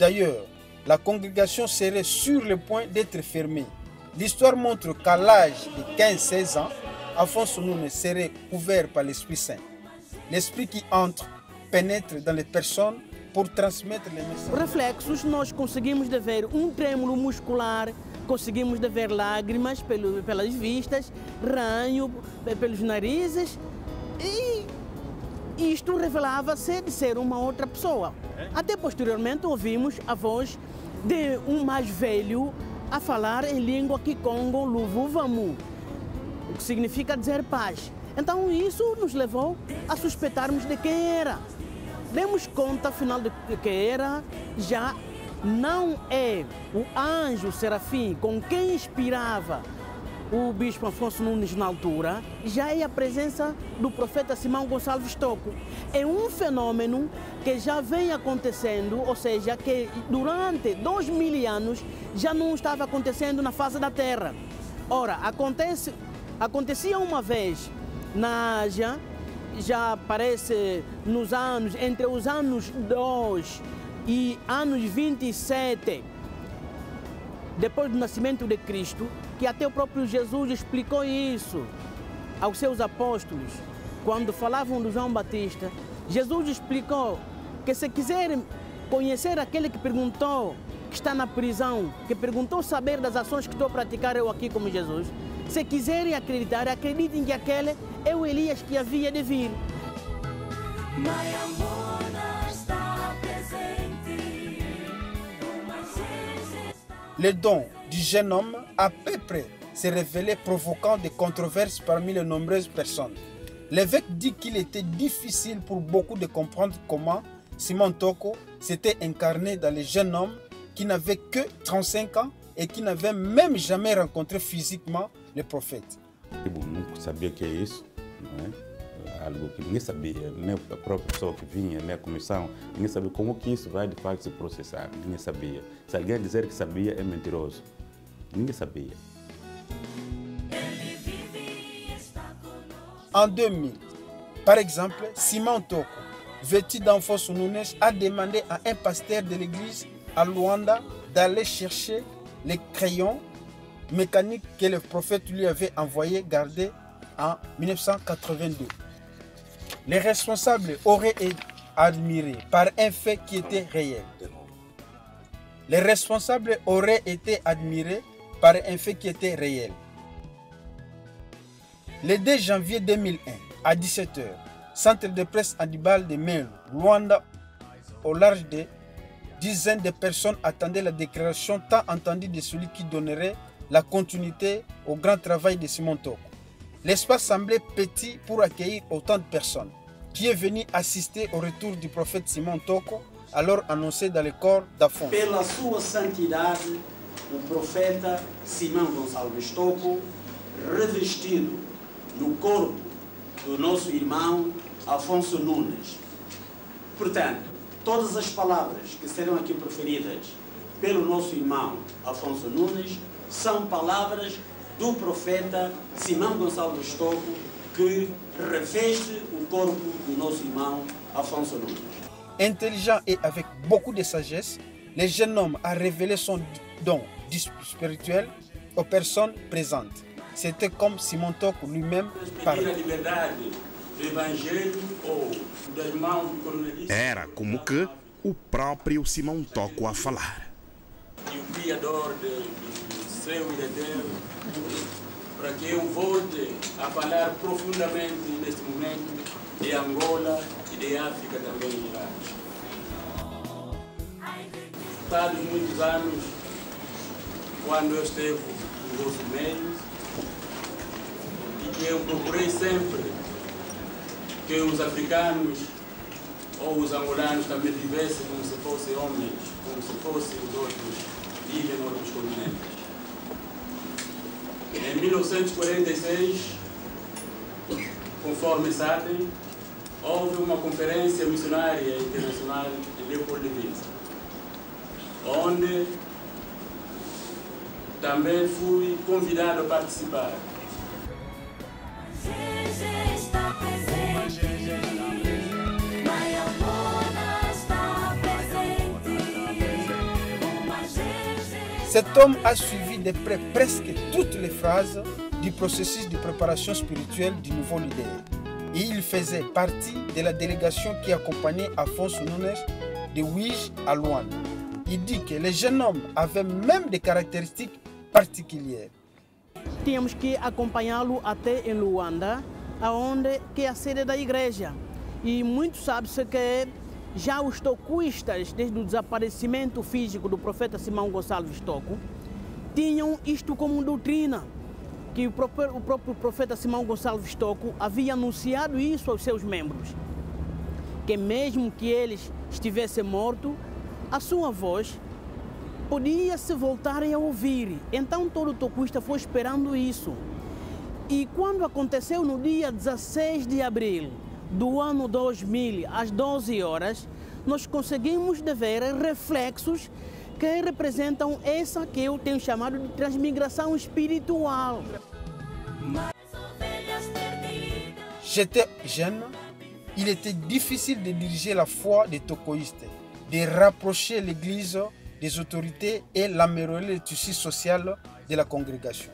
D'ailleurs, la congrégation serait sur le point d'être fermée. L'histoire montre qu'à l'âge de 15-16 ans, Afonso Nunes serait couvert par l'Esprit Saint. L'Esprit qui entre pénètre dans les personnes por transmitir les messages. Reflexos, nós conseguimos de ver trêmulo muscular, conseguimos de ver lágrimas pelas vistas, ranho pelos narizes, e isto revelava-se de ser uma outra pessoa. Até posteriormente ouvimos a voz de mais velho a falar em língua Kikongo Luvuvamu, o que significa dizer paz. Então isso nos levou a suspeitarmos de quem era. Demos conta, afinal, de que era já não é o anjo Serafim com quem inspirava o bispo Afonso Nunes na altura, já é a presença do profeta Simão Gonçalves Tocco. É um fenômeno que já vem acontecendo, ou seja, que durante 2000 anos já não estava acontecendo na face da Terra. Ora, acontecia uma vez na Ásia, já aparece entre os anos 2 e anos 27, depois do nascimento de Cristo, que até o próprio Jesus explicou isso aos seus apóstolos, quando falavam do João Batista. Jesus explicou que se quiserem conhecer aquele que perguntou, que está na prisão, que perguntou saber das ações que estou a praticar eu aqui como Jesus, se quiserem acreditar, acreditem que aquele é o Elias que havia de vir. Le don du jeune homme à peu près s'est révélé provoquant des controverses parmi les nombreuses personnes. L'évêque dit qu'il était difficile pour beaucoup de comprendre comment Simon Tocco s'était incarné dans le jeune homme qui n'avait que 35 ans et qui n'avait même jamais rencontré physiquement le prophète. Nunca sabia que é isso, não é? Algo que ninguém sabia, nem a própria pessoa que vinha, nem a comissão, ninguém sabia como que isso vai de facto se processar, ninguém sabia. Se alguém dizer que sabia é mentiroso, ninguém sabia. En 2000, par exemple, Simon Tocco, vêtu d'Afonso Nunes, a demandé à un pasteur de l'église à Luanda d'aller chercher les crayons mécaniques que le prophète lui avait envoyés garder en 1982. Les responsables auraient été admirés par un fait qui était réel. Les responsables auraient été admirés par un fait qui était réel. Le 2 janvier 2001, à 17h, centre de presse Handibal de Melo, Luanda, au large de dizaines de personnes attendaient la déclaration tant entendue de celui qui donnerait la continuité au grand travail de Simon Tocco. L'espace semblait petit pour accueillir autant de personnes, qui est venu assister au retour du prophète Simon Tocco, alors annoncé dans le corps d'Afonso. Pela sua santidade, o profeta Simão Gonçalves Tocco, revestido no corpo do nosso irmão Afonso Nunes. Portanto, todas as palavras que serão aqui proferidas pelo nosso irmão Afonso Nunes são palavras do profeta Simão Gonçalves Tocco, que reveste o corpo do nosso irmão Afonso Nunes. Intelligent et avec beaucoup de sagesse, le jeune homme a révélé son don spirituel aux personnes présentes. C'était comme Simon Tocco lui-même parlait. Era como que o próprio Simão Tocco a falar. E o Criador do céu e da terra, para que eu volte a falar profundamente neste momento de Angola e de África também em geral. Passados muitos anos, quando eu esteve no vosso meio, e que eu procurei sempre que os africanos ou os angolanos também vivessem como se fossem homens, como se fossem os outros, vivem em outros continentes. Em 1946, conforme sabem, houve uma conferência missionária internacional em Leopoldville, onde também fui convidado a participar. Cet homme a suivi de près presque toutes les phases du processus de préparation spirituelle du nouveau leader. Et il faisait partie de la délégation qui accompagnait Afonso Nunes de Uige à Luanda. Il dit que le jeune homme avait même des caractéristiques particulières. Tínhamos que acompanhá-lo até em Luanda, aonde que é a sede da igreja. E muito sabe-se que já os tocoístas, desde o desaparecimento físico do profeta Simão Gonçalves Tocco, tinham isto como doutrina, que o próprio profeta Simão Gonçalves Tocco havia anunciado isso aos seus membros, que mesmo que eles estivessem mortos, a sua voz podia se voltarem a ouvir. Então todo tocoísta foi esperando isso. E quando aconteceu no dia 16 de abril do ano 2000, às 12 horas, nós conseguimos ver reflexos que representam essa que eu tenho chamado de transmigração espiritual. J'étais jeune, il était difficile de diriger la foi des tocoïstes, de rapprocher l'Église des autorités et l'améliorer le tissu social de la congrégation.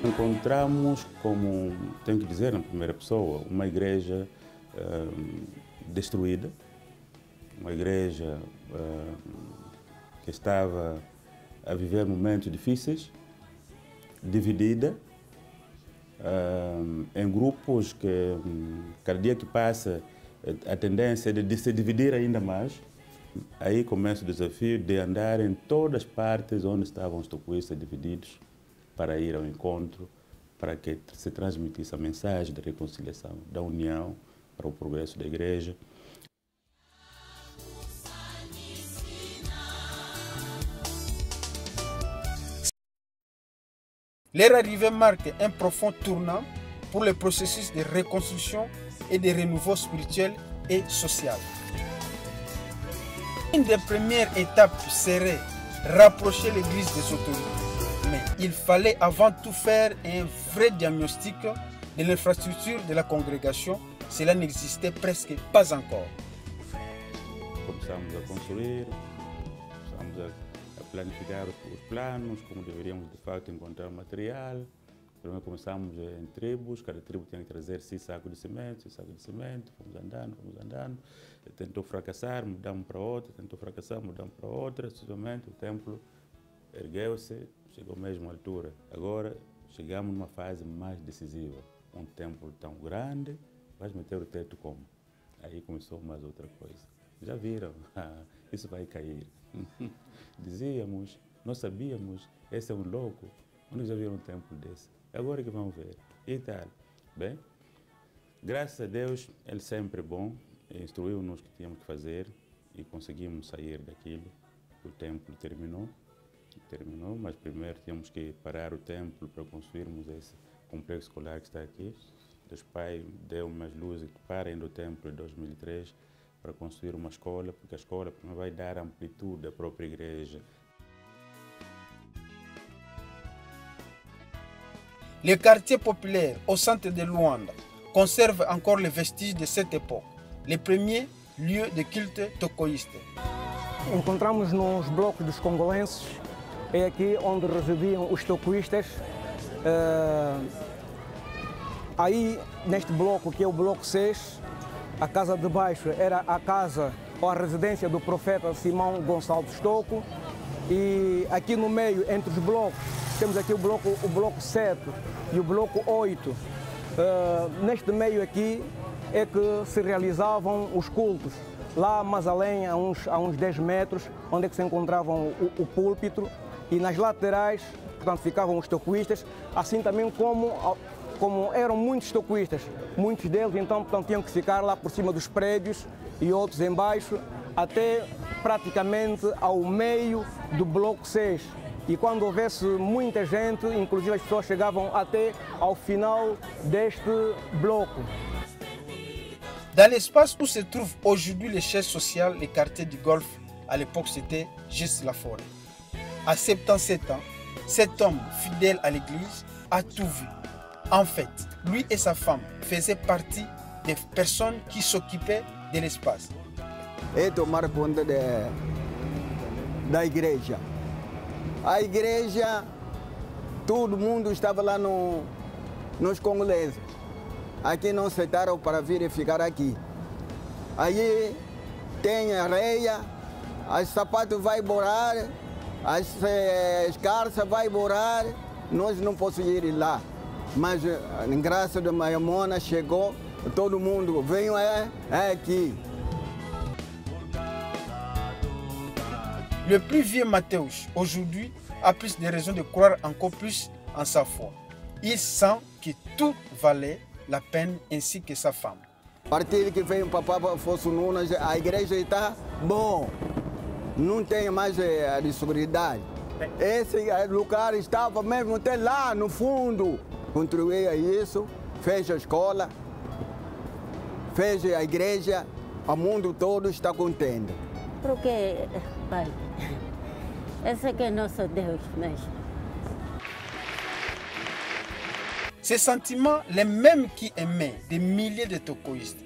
Encontramos, como tenho que dizer na primeira pessoa, uma igreja destruída, uma igreja que estava a viver momentos difíceis, dividida em grupos que cada dia que passa a tendência é de se dividir ainda mais. Aí começa o desafio de andar em todas as partes onde estavam os tocoístas divididos para ir ao encontro, para que se transmitisse a mensagem da reconciliação, da união, para o progresso da igreja. Leur arrivée marque un profond tournant pour le processus de reconstruction et de renouveau spirituel et social. Une des premières étapes serait rapprocher l'Église des autorités. Mais il fallait avant tout faire un vrai diagnostic de l'infrastructure de la congrégation. Cela n'existait presque pas encore. Começamos a construir, começamos a planificar os planos, como deveríamos de facto encontrar material. Primeiro começamos em tribos, cada tribo tinha que trazer 6 sacos de cimento, fomos andando. Tentou fracassar, mudamos para outra, tentou fracassar, mudamos para outra, sucessivamente o templo ergueu-se, chegou mesmo à altura. Agora chegamos numa fase mais decisiva. Um templo tão grande, vais meter o teto como? Aí começou mais outra coisa. Já viram? Isso vai cair. Dizíamos, nós sabíamos, esse é um louco. Onde já viram um templo desse? Agora que vamos ver. E tal. Bem, graças a Deus, Ele sempre é bom. Instruiu-nos o que tínhamos que fazer e conseguimos sair daquilo. O templo terminou, mas primeiro tínhamos que parar o templo para construirmos esse complexo escolar que está aqui. Deus Pai deu mais luz para ainda o templo em 2003 para construir uma escola, porque a escola vai dar amplitude à própria igreja. Le quartier populaire au centre de Luanda conserve encore les vestiges de cette époque, les premiers lieux de culte tocoíste. Encontramos nos blocos dos congolenses, é aqui onde residiam os tocoístas. Aí, neste bloco, que é o bloco 6, a casa de baixo era a casa ou a residência do profeta Simão Gonçalves Tocco. E aqui no meio, entre os blocos, temos aqui o bloco 7 e o bloco 8. Neste meio aqui é que se realizavam os cultos. Lá mais além, a uns 10 metros, onde é que se encontravam o púlpito. E nas laterais, portanto, ficavam os tocoístas, assim também como eram muitos tocoístas. Muitos deles, então, portanto, tinham que ficar lá por cima dos prédios e outros embaixo, até praticamente ao meio do bloco 6. E quando houvesse muita gente, inclusive as pessoas chegavam até ao final deste bloco. Dans l'espace où se trouve aujourd'hui le siège social, le quartier du Golfe, à l'époque c'était juste la forêt. À 77 ans, cet homme fidèle à l'église a tout vu. En fait, lui et sa femme faisaient partie des personnes qui s'occupaient de l'espace. É tomar conta da igreja. A igreja, todo mundo estava lá nos congoleses. Aqui não aceitaram para vir e ficar aqui. Aí tem areia, os sapatos vai borar, as calças vai borar, nós não podemos ir lá. Mas, em graça de Maiamona, chegou, todo mundo veio aqui. Le plus vieux Mathéus, aujourd'hui, a plus de raisons de croire encore plus en sa foi. Il sent que tout valait la peine, ainsi que sa femme. A partir que veio o Papa Afonso Nunes, a igreja está bom. Não tem mais de segurança. Esse lugar estava mesmo até lá no fundo. Construía isso, fez a escola, fez a igreja, o mundo todo está contente. Porque, pai, esse que é nosso Deus mesmo. Ces sentiments, les mêmes qui aimaient des milliers de tocoïstes.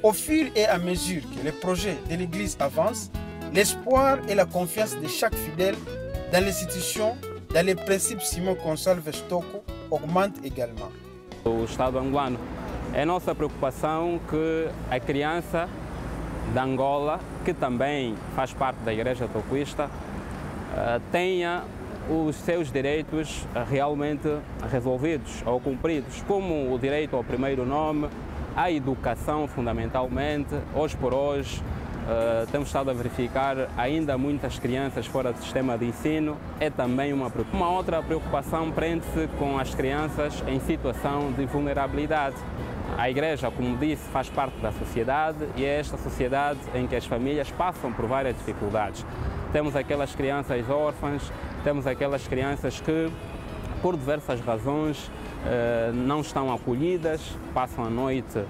Au fur et à mesure que les projets de l'Église avancent, l'espoir et la confiance de chaque fidèle dans l'institution, dans les principes Simão Gonçalves Tocco augmentent également. O Estado angolano, é nossa preocupação que a criança de Angola, que também faz parte da Igreja Tocoísta, tenha os seus direitos realmente resolvidos ou cumpridos, como o direito ao primeiro nome, à educação fundamentalmente. Hoje por hoje temos estado a verificar ainda muitas crianças fora do sistema de ensino, é também uma preocupação. Uma outra preocupação prende-se com as crianças em situação de vulnerabilidade. A Igreja, como disse, faz parte da sociedade e é esta sociedade em que as famílias passam por várias dificuldades. Temos aquelas crianças órfãs, temos aquelas crianças que, por diversas razões, não estão acolhidas, passam a noite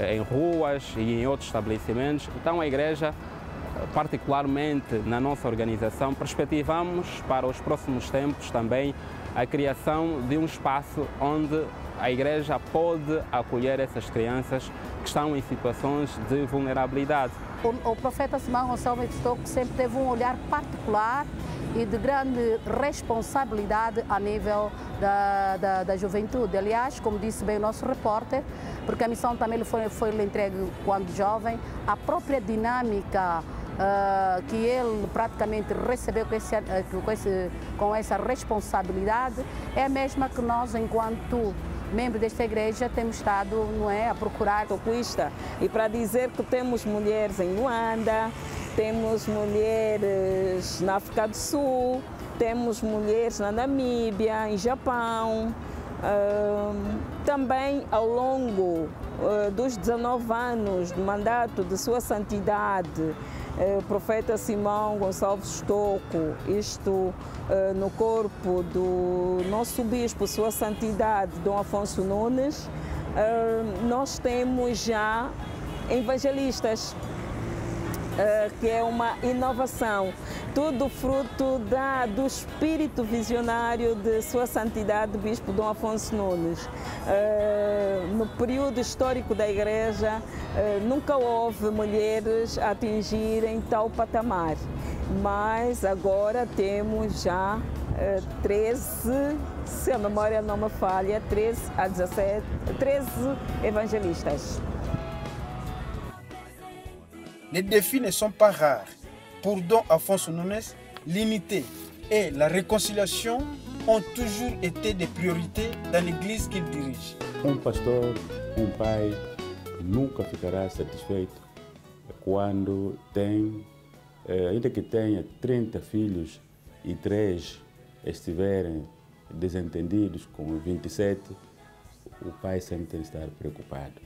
em ruas e em outros estabelecimentos. Então a Igreja, particularmente na nossa organização, perspectivamos para os próximos tempos também a criação de um espaço onde a Igreja pode acolher essas crianças que estão em situações de vulnerabilidade. O profeta Simão Gonçalves Tocco sempre teve um olhar particular e de grande responsabilidade a nível da juventude. Aliás, como disse bem o nosso repórter, porque a missão também foi lhe entregue quando jovem, a própria dinâmica que ele praticamente recebeu com essa responsabilidade é a mesma que nós, enquanto membros desta igreja, temos estado, não é, a procurar. Tocoísta. E para dizer que temos mulheres em Luanda, temos mulheres na África do Sul, temos mulheres na Namíbia, em Japão. Também ao longo dos 19 anos de mandato de Sua Santidade, o profeta Simão Gonçalves Tocco, isto no corpo do nosso bispo, Sua Santidade, Dom Afonso Nunes, nós temos já evangelistas, que é uma inovação, tudo fruto do espírito visionário de Sua Santidade Bispo Dom Afonso Nunes. No período histórico da Igreja, nunca houve mulheres a atingirem tal patamar, mas agora temos já 13, se a memória não me falha, 13 evangelistas. Les défis ne sont pas rares. Pour Dom Afonso Nunes, l'unité et la réconciliation ont toujours été des priorités dans l'église qu'il dirige. Um pastor, um pai, nunca ficará satisfeito quando tem, ainda que tenha 30 filhos e 3 estiverem desentendidos com 27, o pai sempre tem que estar preocupado.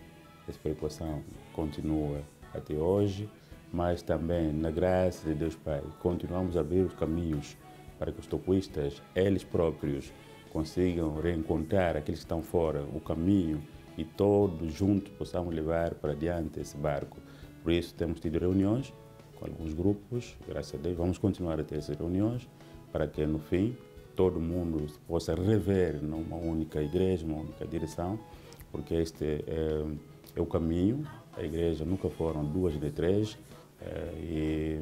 Essa preocupação continua até hoje, mas também, na graça de Deus Pai, continuamos a abrir os caminhos para que os tocoístas, eles próprios, consigam reencontrar aqueles que estão fora, o caminho, e todos juntos possamos levar para diante esse barco. Por isso temos tido reuniões com alguns grupos, graças a Deus, vamos continuar a ter essas reuniões para que no fim todo mundo possa rever numa única igreja, uma única direção, porque este é o caminho. A igreja nunca foram 2 nem 3 e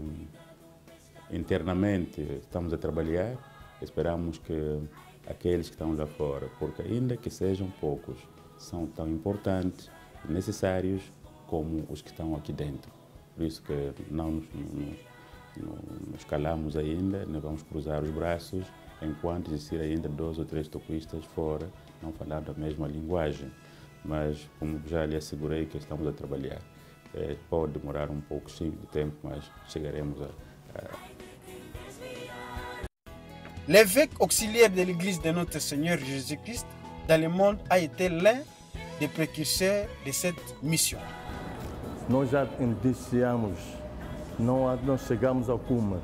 internamente estamos a trabalhar, esperamos que aqueles que estão lá fora, porque ainda que sejam poucos, são tão importantes e necessários como os que estão aqui dentro. Por isso que não nos calamos ainda, não vamos cruzar os braços enquanto existir ainda 2 ou 3 toquistas fora, não falando a mesma linguagem. Mas, como já lhe assegurei que estamos a trabalhar, pode demorar um pouco de tempo, mas chegaremos a... L'évêque auxiliaire de l'Église de notre Seigneur Jésus-Christ dans le monde a été l'un des précurseurs de cette mission. Nós já iniciamos, não chegamos ao cume,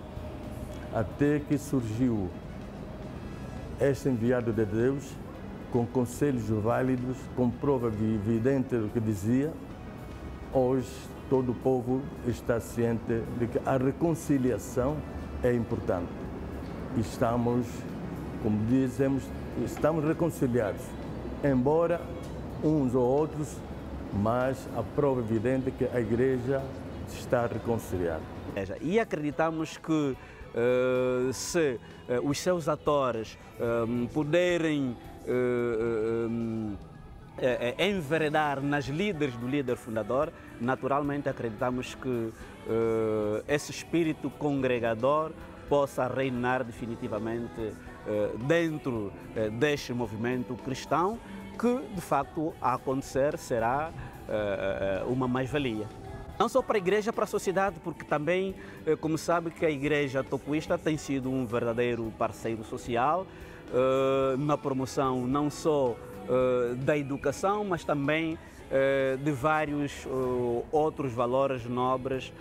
até que surgiu este enviado de Deus, com conselhos válidos, com prova evidente do que dizia. Hoje todo o povo está ciente de que a reconciliação é importante. Estamos, como dizemos, estamos reconciliados, embora uns ou outros, mas a prova evidente é que a Igreja está reconciliada. E acreditamos que se os seus atores puderem enveredar nas líderes do líder fundador, naturalmente acreditamos que esse espírito congregador possa reinar definitivamente dentro deste movimento cristão, que de facto a acontecer será uma mais-valia. Não só para a igreja, para a sociedade, porque também, como sabe, que a igreja toquista tem sido um verdadeiro parceiro social na promoção não só da educação, mas também de vários outros valores nobres.